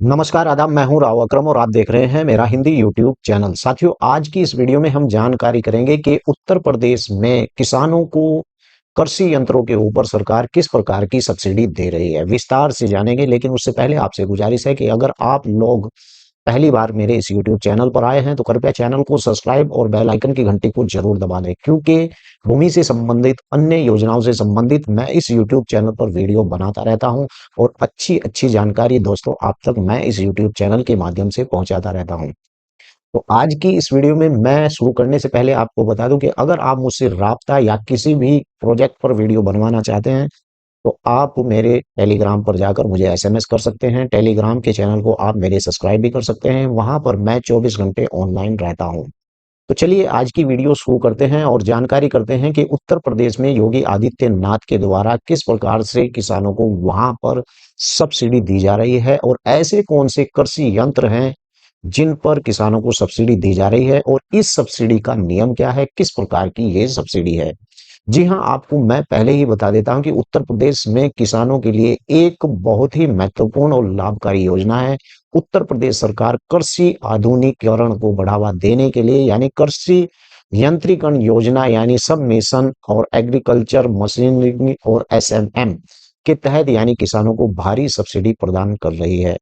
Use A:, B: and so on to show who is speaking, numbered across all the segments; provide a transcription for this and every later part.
A: नमस्कार आदाब, मैं हूं राव अकरम और आप देख रहे हैं मेरा हिंदी यूट्यूब चैनल। साथियों, आज की इस वीडियो में हम जानकारी करेंगे कि उत्तर प्रदेश में किसानों को कृषि यंत्रों के ऊपर सरकार किस प्रकार की सब्सिडी दे रही है। विस्तार से जानेंगे, लेकिन उससे पहले आपसे गुजारिश है कि अगर आप लोग पहली बार मेरे इस यूट्यूब चैनल पर आए हैं तो कृपया चैनल को सब्सक्राइब और बेल आइकन की घंटी को जरूर दबा दें, क्योंकि भूमि से संबंधित अन्य योजनाओं से संबंधित मैं इस यूट्यूब चैनल पर वीडियो बनाता रहता हूं और अच्छी अच्छी जानकारी दोस्तों आप तक मैं इस यूट्यूब चैनल के माध्यम से पहुंचाता रहता हूं। तो आज की इस वीडियो में मैं शुरू करने से पहले आपको बता दूं कि अगर आप मुझसे राब्ता या किसी भी प्रोजेक्ट पर वीडियो बनवाना चाहते हैं तो आप मेरे टेलीग्राम पर जाकर मुझे एसएमएस कर सकते हैं। टेलीग्राम के चैनल को आप मेरे सब्सक्राइब भी कर सकते हैं, वहां पर मैं 24 घंटे ऑनलाइन रहता हूं। तो चलिए आज की वीडियो शुरू करते हैं और जानकारी करते हैं कि उत्तर प्रदेश में योगी आदित्यनाथ के द्वारा किस प्रकार से किसानों को वहां पर सब्सिडी दी जा रही है और ऐसे कौन से कृषि यंत्र हैं जिन पर किसानों को सब्सिडी दी जा रही है और इस सब्सिडी का नियम क्या है, किस प्रकार की ये सब्सिडी है। जी हाँ, आपको मैं पहले ही बता देता हूं कि उत्तर प्रदेश में किसानों के लिए एक बहुत ही महत्वपूर्ण और लाभकारी योजना है। उत्तर प्रदेश सरकार कृषि आधुनिकीकरण को बढ़ावा देने के लिए यानी कृषि यंत्रीकरण योजना यानी सब मिशन और एग्रीकल्चर मशीनरी और एसएमएम के तहत यानी किसानों को भारी सब्सिडी प्रदान कर रही है।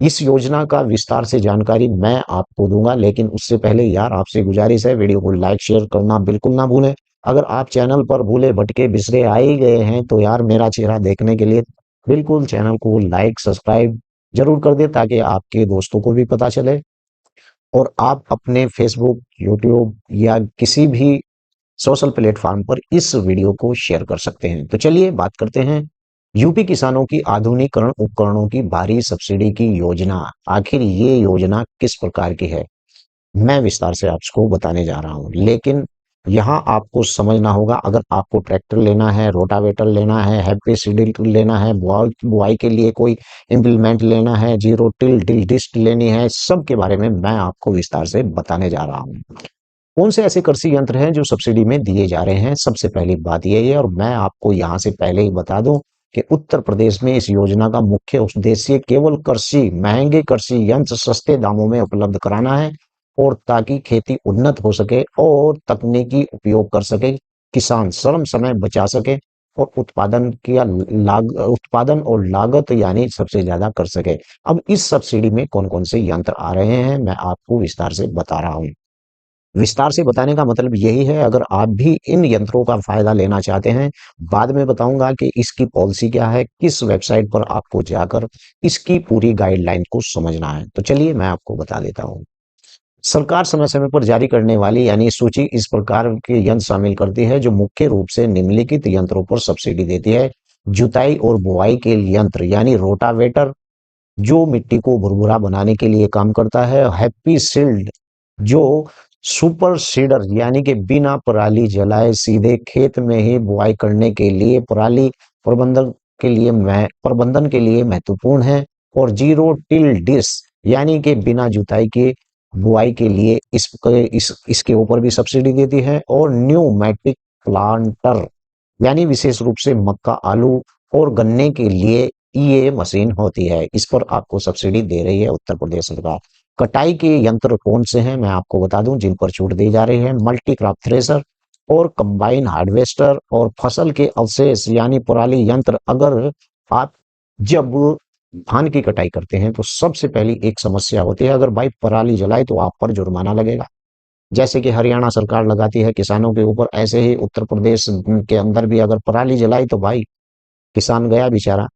A: इस योजना का विस्तार से जानकारी मैं आपको दूंगा, लेकिन उससे पहले यार आपसे गुजारिश है वीडियो को लाइक शेयर करना बिल्कुल ना भूलें। अगर आप चैनल पर भूले भटके बिसरे आ ही गए हैं तो यार मेरा चेहरा देखने के लिए बिल्कुल चैनल को लाइक सब्सक्राइब जरूर कर दें, ताकि आपके दोस्तों को भी पता चले और आप अपने फेसबुक, यूट्यूब या किसी भी सोशल प्लेटफॉर्म पर इस वीडियो को शेयर कर सकते हैं। तो चलिए बात करते हैं यूपी किसानों की आधुनिकीकरण उपकरणों की भारी सब्सिडी की योजना। आखिर ये योजना किस प्रकार की है, मैं विस्तार से आपको बताने जा रहा हूं, लेकिन यहाँ आपको समझना होगा। अगर आपको ट्रैक्टर लेना है, रोटावेटर लेना है, हैप्पी सीडल लेना है, बुआई बुआई के लिए कोई इम्प्लीमेंट लेना है, जीरो टिल टिल डिस्ट लेनी है, सब के बारे में मैं आपको विस्तार से बताने जा रहा हूँ। कौन से ऐसे कृषि यंत्र हैं जो सब्सिडी में दिए जा रहे हैं, सबसे पहली बात यही है। और मैं आपको यहाँ से पहले ही बता दूं कि उत्तर प्रदेश में इस योजना का मुख्य उद्देश्य केवल कृषि महंगे कृषि यंत्र सस्ते दामों में उपलब्ध कराना है, और ताकि खेती उन्नत हो सके और तकनीकी उपयोग कर सके, किसान श्रम समय बचा सके और उत्पादन और लागत यानी सबसे ज्यादा कर सके। अब इस सब्सिडी में कौन कौन से यंत्र आ रहे हैं मैं आपको विस्तार से बता रहा हूँ। विस्तार से बताने का मतलब यही है, अगर आप भी इन यंत्रों का फायदा लेना चाहते हैं, बाद में बताऊंगा कि इसकी पॉलिसी क्या है, किस वेबसाइट पर आपको जाकर इसकी पूरी गाइडलाइन को समझना है। तो चलिए मैं आपको बता देता हूं। सरकार समय समय पर जारी करने वाली यानी सूची इस प्रकार के यंत्र शामिल करती है जो मुख्य रूप से निम्नलिखित यंत्रों पर सब्सिडी देती है। जुताई और बुआई के यंत्र यानी रोटावेटर, जो मिट्टी को भुरभुरा बनाने के लिए काम करता है। हैप्पी सील्ड, जो सुपर सीडर यानी कि बिना पराली जलाए सीधे खेत में ही बुआई करने के लिए पराली प्रबंधन के लिए महत्वपूर्ण है। और जीरो टिल डिस यानी कि बिना जुताई के बुआई के लिए इसके ऊपर भी सब्सिडी देती है। और न्यूमेटिक प्लांटर यानी विशेष रूप से मक्का, आलू और गन्ने के लिए ये मशीन होती है, इस पर आपको सब्सिडी दे रही है उत्तर प्रदेश सरकार। कटाई के यंत्र कौन से हैं मैं आपको बता दूं जिन पर छूट दी जा रही है। मल्टी क्रॉप थ्रेशर और कंबाइन हार्वेस्टर और फसल के अवशेष यानी पराली यंत्र। अगर आप जब धान की कटाई करते हैं तो सबसे पहली एक समस्या होती है, अगर भाई पराली जलाए तो आप पर जुर्माना लगेगा। जैसे कि हरियाणा सरकार लगाती है किसानों के ऊपर, ऐसे ही उत्तर प्रदेश के अंदर भी अगर पराली जलाई तो भाई किसान गया बेचारा।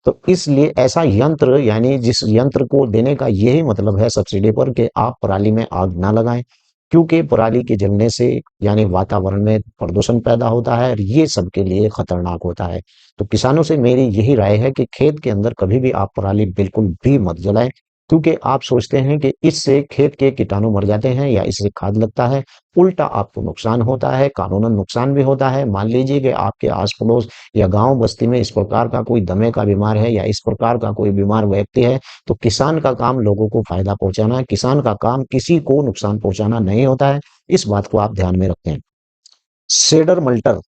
A: तो इसलिए ऐसा यंत्र यानी जिस यंत्र को देने का यही मतलब है सब्सिडी पर कि आप पराली में आग ना लगाएं, क्योंकि पराली के जलने से यानी वातावरण में प्रदूषण पैदा होता है और ये सबके लिए खतरनाक होता है। तो किसानों से मेरी यही राय है कि खेत के अंदर कभी भी आप पराली बिल्कुल भी मत जलाएं, क्योंकि आप सोचते हैं कि इससे खेत के कीटाणु मर जाते हैं या इससे खाद लगता है। उल्टा आपको नुकसान होता है, कानूनन नुकसान भी होता है। मान लीजिए कि आपके आस पड़ोस या गांव बस्ती में इस प्रकार का कोई दमे का बीमार है या इस प्रकार का कोई बीमार व्यक्ति है, तो किसान का काम लोगों को फायदा पहुंचाना है, किसान का काम किसी को नुकसान पहुंचाना नहीं होता है। इस बात को आप ध्यान में रखें। सेडर मल्टर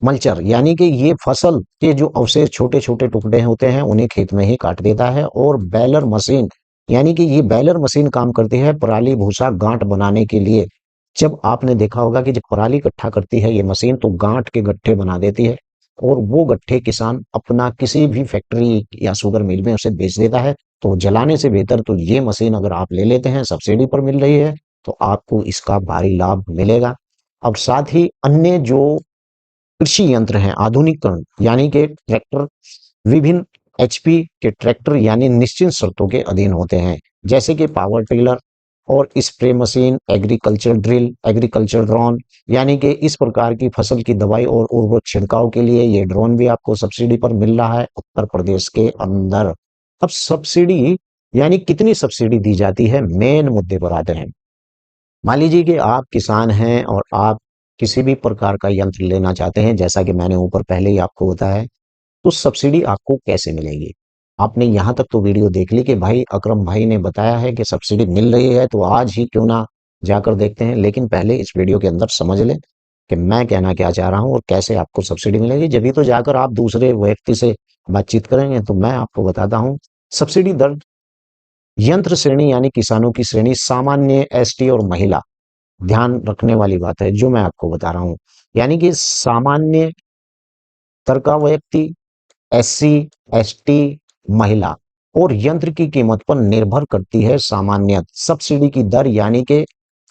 A: मल्चर यानी कि ये फसल के जो अवशेष छोटे छोटे टुकड़े होते हैं उन्हें खेत में ही काट देता है। और बेलर मशीन यानी कि ये बेलर मशीन काम करती है पराली भूसा गांठ बनाने के लिए। जब आपने देखा होगा कि जब पराली इकट्ठा करती है ये मशीन तो गांठ के गट्ठे बना देती है, और वो गट्ठे किसान अपना किसी भी फैक्ट्री या शुगर मिल में उसे बेच देता है। तो जलाने से बेहतर तो ये मशीन अगर आप ले लेते हैं, सब्सिडी पर मिल रही है, तो आपको इसका भारी लाभ मिलेगा। अब साथ ही अन्य जो कृषि यंत्र हैं आधुनिकरण, यानी कि ट्रैक्टर, विभिन्न एचपी के ट्रैक्टर यानी निश्चित शर्तों के अधीन होते हैं, जैसे कि पावर टिलर और spray machine, agriculture drill, agriculture drone, यानी कि इस प्रकार की फसल की दवाई और उर्वरक छिड़काव के लिए ये ड्रोन भी आपको सब्सिडी पर मिल रहा है उत्तर प्रदेश के अंदर। अब सब्सिडी यानी कितनी सब्सिडी दी जाती है, मेन मुद्दे पर आते हैं। मान लीजिए कि आप किसान हैं और आप किसी भी प्रकार का यंत्र लेना चाहते हैं, जैसा कि मैंने ऊपर पहले ही आपको बताया, तो सब्सिडी आपको कैसे मिलेगी। आपने यहाँ तक तो वीडियो देख ली कि भाई अकरम भाई ने बताया है कि सब्सिडी मिल रही है, तो आज ही क्यों ना जाकर देखते हैं। लेकिन पहले इस वीडियो के अंदर समझ लें कि मैं कहना क्या चाह रहा हूँ और कैसे आपको सब्सिडी मिलेगी, जब तो जाकर आप दूसरे व्यक्ति से बातचीत करेंगे। तो मैं आपको बताता हूँ सब्सिडी दर। यंत्र श्रेणी यानी किसानों की श्रेणी, सामान्य, एसटी और महिला, ध्यान रखने वाली बात है जो मैं आपको बता रहा हूँ। यानी कि सामान्य स्तर का व्यक्ति, एससी, एसटी, महिला, और यंत्र की कीमत पर निर्भर करती है सामान्य सब्सिडी की दर, यानी कि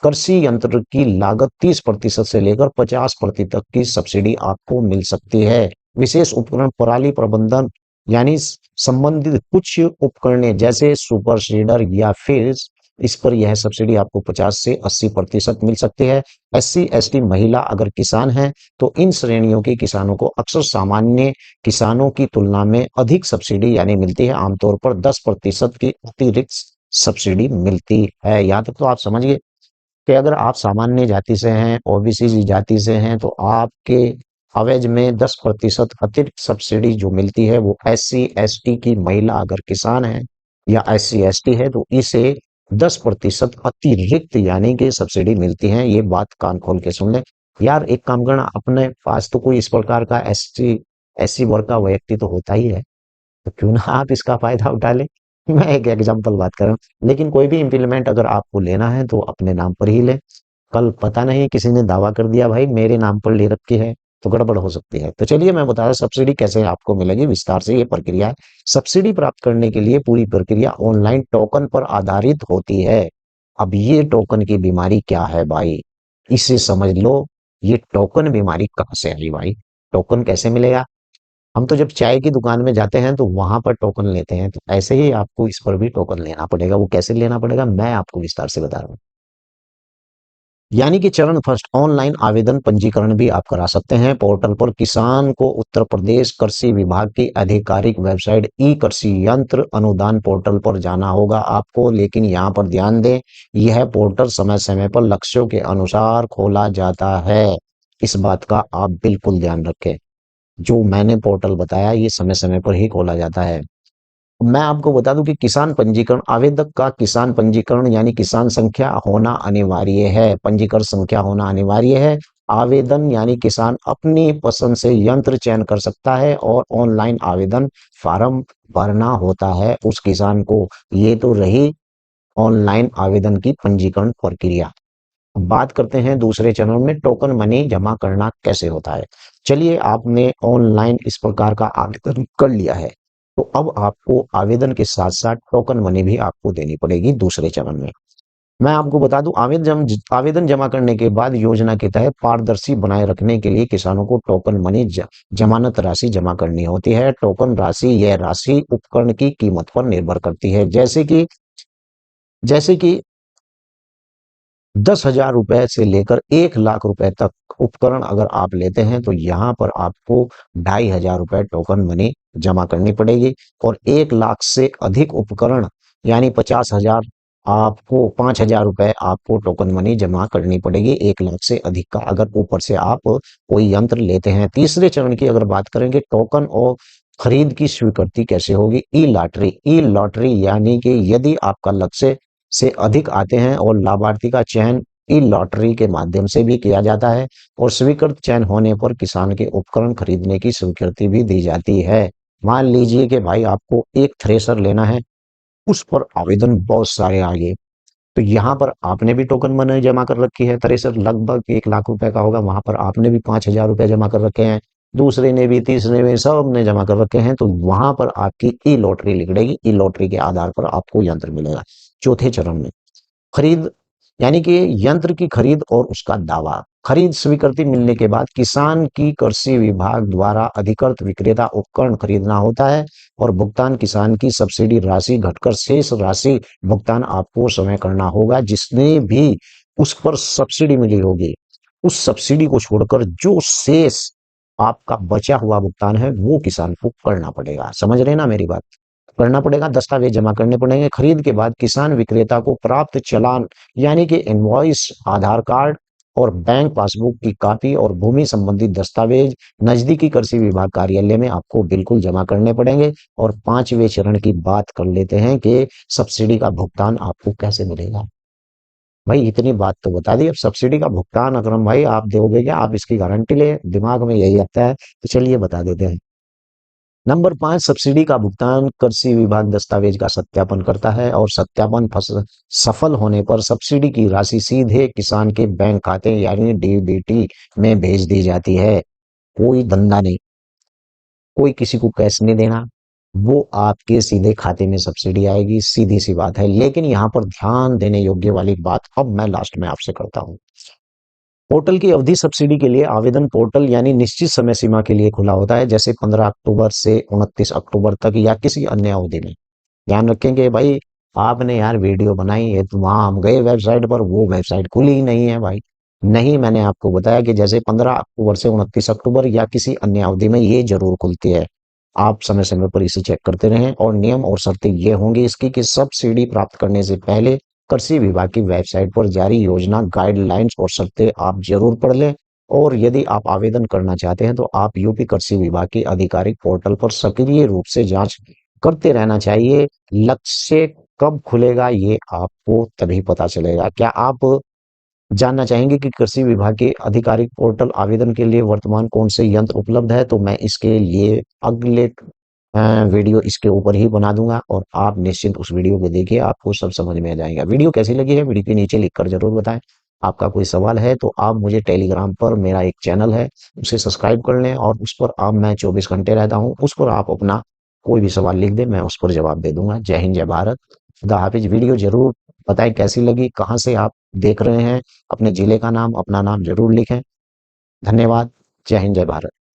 A: कृषि यंत्र की लागत 30% से लेकर 50% तक की सब्सिडी आपको मिल सकती है। विशेष उपकरण, पराली प्रबंधन यानी संबंधित कुछ उपकरण जैसे सुपर सीडर या फिर इस पर यह सब्सिडी आपको 50 से 80% मिल सकती है। एससी, एसटी, महिला अगर किसान हैं तो इन श्रेणियों के किसानों को अक्सर सामान्य किसानों की तुलना में अधिक सब्सिडी यानी मिलती है, आमतौर पर 10% की अतिरिक्त सब्सिडी मिलती है। यहाँ तक तो आप समझ गए कि अगर आप सामान्य जाति से हैं, ओबीसी जाति से हैं, तो आपके अवेज में 10% अतिरिक्त सब्सिडी जो मिलती है वो एससी, एसटी की महिला अगर किसान है या एससी, एसटी है तो इसे 10% अतिरिक्त यानी कि सब्सिडी मिलती है। ये बात कान खोल के सुन ले यार। एक काम करना, अपने पास तो कोई इस प्रकार का एसटी, एससी वर्ग का व्यक्ति तो होता ही है, तो क्यों ना आप इसका फायदा उठा लें। मैं एक एग्जांपल बात कर रहा हूँ, लेकिन कोई भी इम्प्लीमेंट अगर आपको लेना है तो अपने नाम पर ही ले। कल पता नहीं किसी ने दावा कर दिया भाई मेरे नाम पर ले रखी है, तो गड़बड़ हो सकती है। तो चलिए मैं बता रहा सब्सिडी कैसे आपको मिलेगी, विस्तार से ये प्रक्रिया है। सब्सिडी प्राप्त करने के लिए पूरी प्रक्रिया ऑनलाइन टोकन पर आधारित होती है। अब ये टोकन की बीमारी क्या है भाई, इसे समझ लो। ये टोकन बीमारी कहाँ से आई भाई, टोकन कैसे मिलेगा। हम तो जब चाय की दुकान में जाते हैं तो वहां पर टोकन लेते हैं, तो ऐसे ही आपको इस पर भी टोकन लेना पड़ेगा। वो कैसे लेना पड़ेगा मैं आपको विस्तार से बता रहा हूँ। यानी कि चरण फर्स्ट, ऑनलाइन आवेदन पंजीकरण भी आप करा सकते हैं पोर्टल पर। किसान को उत्तर प्रदेश कृषि विभाग की आधिकारिक वेबसाइट ई कृषि यंत्र अनुदान पोर्टल पर जाना होगा आपको। लेकिन यहाँ पर ध्यान दें, यह पोर्टल समय समय पर लक्ष्यों के अनुसार खोला जाता है। इस बात का आप बिल्कुल ध्यान रखें। जो मैंने पोर्टल बताया ये समय समय पर ही खोला जाता है। मैं आपको बता दूं कि किसान पंजीकरण, आवेदक का किसान पंजीकरण यानी किसान संख्या होना अनिवार्य है, पंजीकरण संख्या होना अनिवार्य है। आवेदन यानी किसान अपनी पसंद से यंत्र चयन कर सकता है और ऑनलाइन आवेदन फॉर्म भरना होता है उस किसान को। ये तो रही ऑनलाइन आवेदन की पंजीकरण प्रक्रिया। अब बात करते हैं दूसरे चरण में, टोकन मनी जमा करना कैसे होता है। चलिए आपने ऑनलाइन इस प्रकार का आवेदन कर लिया है, तो अब आपको आवेदन के साथ साथ टोकन मनी भी आपको देनी पड़ेगी दूसरे चरण में। मैं आपको बता दूं, आवेदन जमा करने के बाद योजना के तहत पारदर्शी बनाए रखने के लिए किसानों को टोकन मनी जमानत राशि जमा करनी होती है। टोकन राशि, यह राशि उपकरण की कीमत पर निर्भर करती है। जैसे कि 10,000 रुपए से लेकर 1 लाख रुपए तक उपकरण अगर आप लेते हैं तो यहाँ पर आपको 2,500 रुपए टोकन मनी जमा करनी पड़ेगी। और 1 लाख से अधिक उपकरण यानी 50,000, आपको 5,000 रुपए आपको टोकन मनी जमा करनी पड़ेगी 1 लाख से अधिक का, अगर ऊपर से आप कोई यंत्र लेते हैं। तीसरे चरण की अगर बात करेंगे, टोकन और खरीद की स्वीकृति कैसे होगी। ई लॉटरी, ई लॉटरी यानी कि यदि आपका लक्ष्य से अधिक आते हैं और लाभार्थी का चयन ई लॉटरी के माध्यम से भी किया जाता है, और स्वीकृत चयन होने पर किसान के उपकरण खरीदने की स्वीकृति भी दी जाती है। मान लीजिए कि भाई आपको एक थ्रेसर लेना है, उस पर आवेदन बहुत सारे आ गए। तो यहाँ पर आपने भी टोकन मनी जमा कर रखी है, सर लगभग 1 लाख रुपए का होगा, वहां पर आपने भी 5,000 रुपए जमा कर रखे हैं, दूसरे ने भी, तीसरे ने, सब ने जमा कर रखे हैं, तो वहां पर आपकी ई लॉटरी निकलेगी। ई लॉटरी के आधार पर आपको यंत्र मिलेगा। चौथे चरण में खरीद, यानी कि यंत्र की खरीद और उसका दावा। खरीद स्वीकृति मिलने के बाद किसान की कृषि विभाग द्वारा अधिकृत विक्रेता उपकरण खरीदना होता है और भुगतान किसान की सब्सिडी राशि घटकर शेष राशि भुगतान आपको समय करना होगा। जिसने भी उस पर सब्सिडी मिली होगी, उस सब्सिडी को छोड़कर जो शेष आपका बचा हुआ भुगतान है वो किसान को करना पड़ेगा। समझ रहे ना मेरी बात? करना पड़ेगा, दस्तावेज जमा करने पड़ेंगे। खरीद के बाद किसान विक्रेता को प्राप्त चालान, यानी कि इनवॉइस, आधार कार्ड और बैंक पासबुक की कॉपी और भूमि संबंधी दस्तावेज नजदीकी कृषि विभाग कार्यालय में आपको बिल्कुल जमा करने पड़ेंगे। और पांचवें चरण की बात कर लेते हैं कि सब्सिडी का भुगतान आपको कैसे मिलेगा। भाई इतनी बात तो बता दी, अब सब्सिडी का भुगतान अकरम भाई आप दोगे क्या? आप इसकी गारंटी ले, दिमाग में यही आता है, तो चलिए बता देते हैं। नंबर 5, सब्सिडी का भुगतान कृषि विभाग दस्तावेज का सत्यापन करता है और सत्यापन सफल होने पर सब्सिडी की राशि सीधे किसान के बैंक खाते यानी डीबीटी में भेज दी जाती है। कोई धंधा नहीं, कोई किसी को कैश नहीं देना, वो आपके सीधे खाते में सब्सिडी आएगी, सीधी सी बात है। लेकिन यहाँ पर ध्यान देने योग्य वाली बात अब मैं लास्ट में आपसे करता हूँ। पोर्टल की अवधि सब्सिडी के लिए आवेदन पोर्टल यानी निश्चित समय सीमा के लिए खुला होता है, जैसे 15 अक्टूबर से 29 अक्टूबर तक या किसी अन्य अवधि में। ध्यान रखेंगे भाई, आपने यार वीडियो बनाई है तो वहां हम गए वेबसाइट पर, वो वेबसाइट खुली ही नहीं है भाई। नहीं, मैंने आपको बताया कि जैसे 15 अक्टूबर से 29 अक्टूबर या किसी अन्य अवधि में ये जरूर खुलती है। आप समय समय पर इसे चेक करते रहें। और नियम और शर्तें ये होंगी इसकी कि सब्सिडी प्राप्त करने से पहले कृषि विभाग की वेबसाइट पर जारी योजना, गाइडलाइंस और शर्तें आप जरूर पढ़ लें। और यदि आप आवेदन करना चाहते हैं तो आप यूपी कृषि विभाग की आधिकारिक पोर्टल पर सक्रिय रूप से जांच करते रहना चाहिए। लक्ष्य कब खुलेगा ये आपको तभी पता चलेगा। क्या आप जानना चाहेंगे कि कृषि विभाग के आधिकारिक पोर्टल आवेदन के लिए वर्तमान कौन से यंत्र उपलब्ध है? तो मैं इसके लिए अगले वीडियो इसके ऊपर ही बना दूंगा और आप निश्चिंत उस वीडियो को देखिए, आपको सब समझ में आ जाएगा। वीडियो कैसी लगी है वीडियो के नीचे लिखकर जरूर बताएं। आपका कोई सवाल है तो आप मुझे टेलीग्राम पर, मेरा एक चैनल है, उसे सब्सक्राइब कर लें और उस पर आप, मैं 24 घंटे रहता हूँ, उस पर आप अपना कोई भी सवाल लिख दें, मैं उस पर जवाब दे दूंगा। जय हिंद, जय भारत, खुदा हाफिज। वीडियो जरूर बताएं कैसी लगी, कहाँ से आप देख रहे हैं, अपने जिले का नाम, अपना नाम जरूर लिखें। धन्यवाद। जय हिंद, जय भारत।